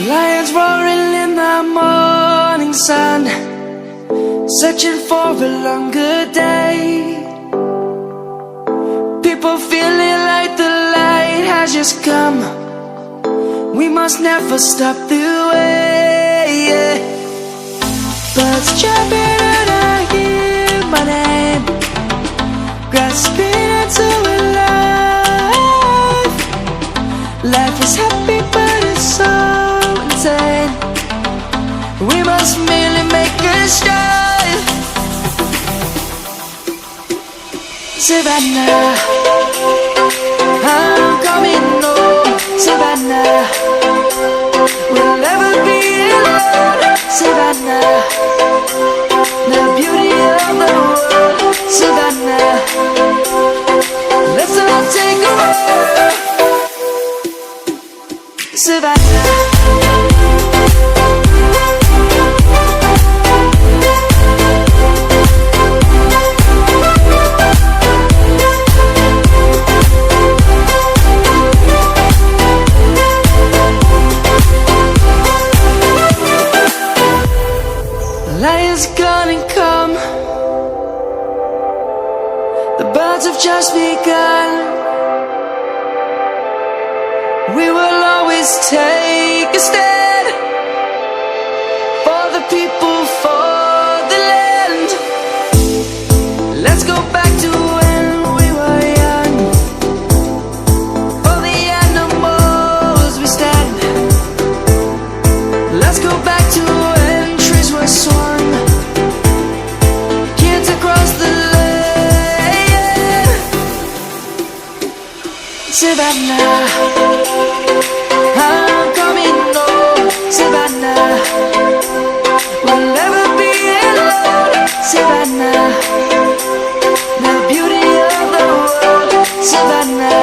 Lions roaring in the morning sun, searching for a longer day. People feeling like the light has just come. We must never stop the way. Birds jumping and I hear my name, grasping into a life. Life is happy but it's so insane. We must merely make a start. Savannah, I'm coming home. Savannah, we'll never be alone. Savannah, the beauty of the world. Savannah, let's all take a walk. Savannah, lion's gonna come. The birds have just begun. We will always take a stand for the people, for the land. Let's go back to when we were young. For the animals we stand. Let's go back to when trees were swung, kids across the land. Savannah, I'm coming home. Savannah, we'll never be alone. Savannah, the beauty of the world. Savannah,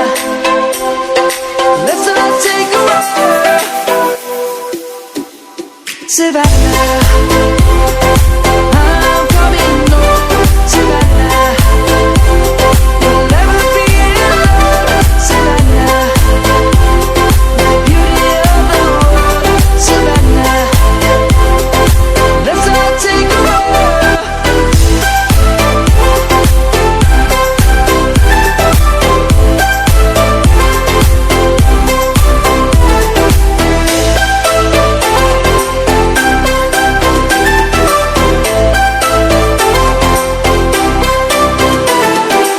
let's all take a walk. Savannah, I'm coming home. Savannah, we'll never be alone. Savannah, the beauty of the world. Savannah, let's all take a walk.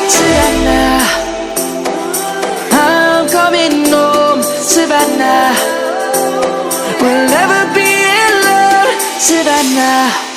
Savannah, I'm coming home. Savannah, we'll never be alone. Savannah.